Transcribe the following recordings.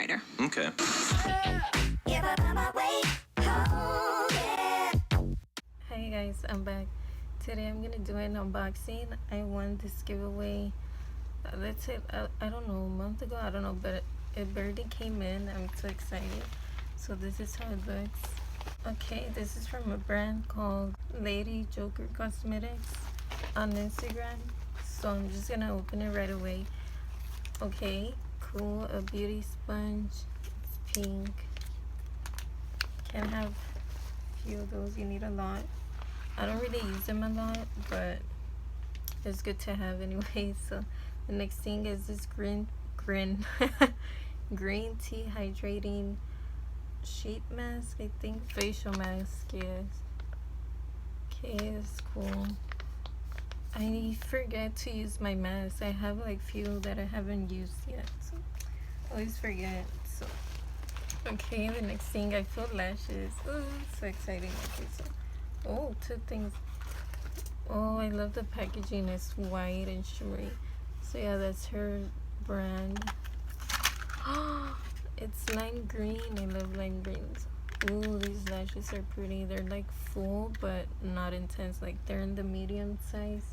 later. Okay. Hey guys, I'm back. Today I'm gonna do an unboxing. I won this giveaway. Let's say I don't know, a month ago. I don't know, but it barely came in. I'm so excited. So this is how it looks. Okay, this is from a brand called Lady Joker Cosmetics on Instagram. So I'm just gonna open it right away. Okay, cool. A beauty sponge. It's pink. Can have a few of those. You need a lot. I don't really use them a lot, but it's good to have anyway. So the next thing is this green tea hydrating sheet mask, I think. Facial mask, yes. Okay, that's cool. I forget to use my mask. I have like few that I haven't used yet, so I always forget. So okay, the next thing, I feel lashes. Oh, so exciting. Okay, so oh, two things. Oh, I love the packaging. It's white and shimmery. So yeah, that's her brand. It's lime green. I love lime greens. Ooh, these lashes are pretty. They're like full but not intense. Like they're in the medium size.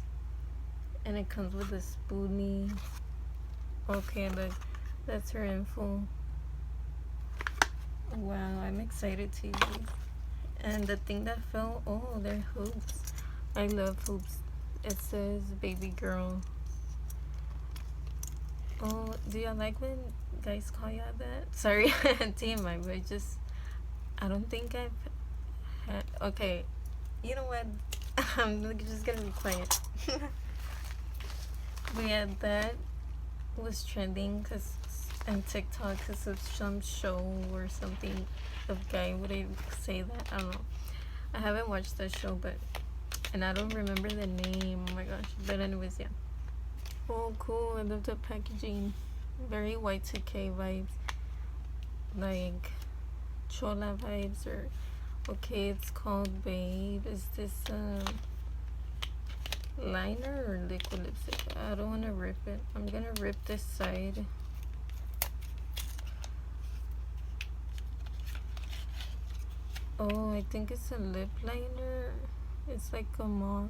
And it comes with a spoolie. Okay, look, that's her info. Wow, I'm excited to use these. And the thing that fell, oh, they're hoops. I love hoops. It says baby girl. Oh, do y'all like when guys call y'all that? Sorry, TMI, but I don't think I've had, okay, you know what? I'm just gonna be quiet. But yeah, that was trending because on TikTok because of some show or something. The guy would say that, I don't know. I haven't watched that show, and I don't remember the name. Oh my gosh. But anyways, yeah. Oh, cool. I love the packaging. Very Y2K vibes. Like Chola vibes. Or okay, it's called Babe. Is this liner or liquid lipstick? I don't want to rip it. I'm gonna rip this side. Oh, I think it's a lip liner. It's like a mauve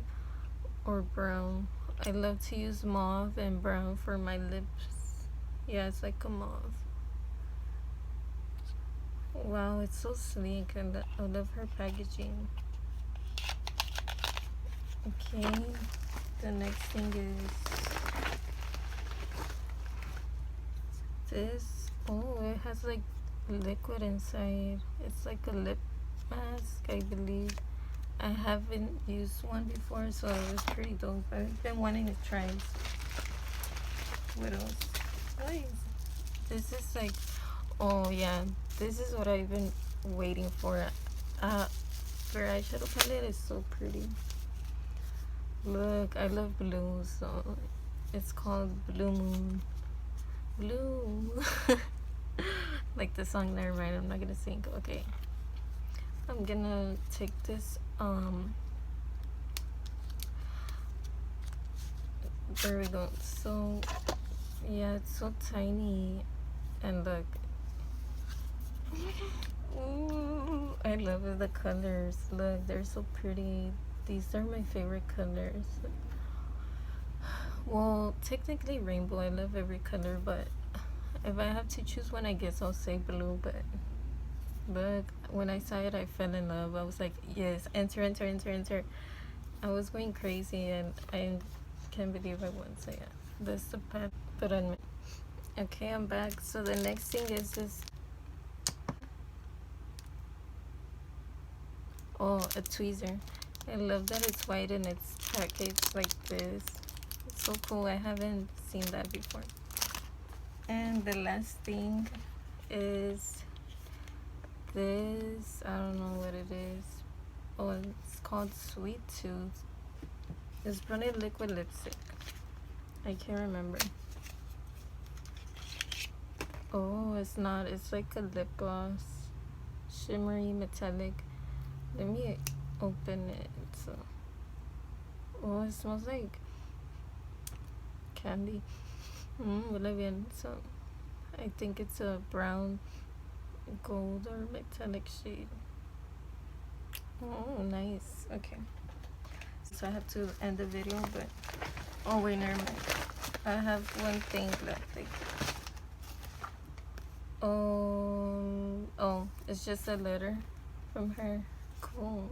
or brown. I love to use mauve and brown for my lips. Yeah, it's like a mauve. Wow, it's so sleek, and I love her packaging. Okay, the next thing is this. Oh, it has like liquid inside. It's like a lip mask, I believe. I haven't used one before, so it was pretty dope. I've been wanting to try it. What else? Nice. This is like, oh yeah, this is what I've been waiting for. Her eyeshadow palette is so pretty. Look, I love blue, so it's called Blue Moon. Blue. Like the song, never mind, I'm not gonna sing. Okay. I'm gonna take this, there we go. So yeah, it's so tiny, and look, ooh, I love the colors. Look, they're so pretty. These are my favorite colors. Well, technically rainbow. I love every color, but if I have to choose one, I guess I'll say blue. But look, when I saw it, I fell in love. I was like, yes, enter, enter, enter, enter. I was going crazy, and I can't believe I won. So yeah, that's the path put on me. Okay, I'm back. So the next thing is this. Oh, a tweezer. I love that it's white and it's packaged like this. It's so cool. I haven't seen that before. And the last thing is this. I don't know what it is. Oh, it's called Sweet Tooth. It's probably liquid lipstick. I can't remember. Oh, it's not. It's like a lip gloss. Shimmery, metallic. Let me open it. So, oh, it smells like candy. Huele bien. So, I think it's a brown gold or metallic shade. Oh, nice. Okay, so I have to end the video, but oh wait, never mind. I have one thing left. Oh, it's just a letter from her. Cool.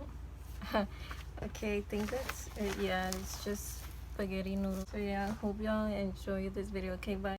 Okay, I think that's it. Yeah, it's just spaghetti noodles. So yeah, I hope y'all enjoy this video. Okay, bye.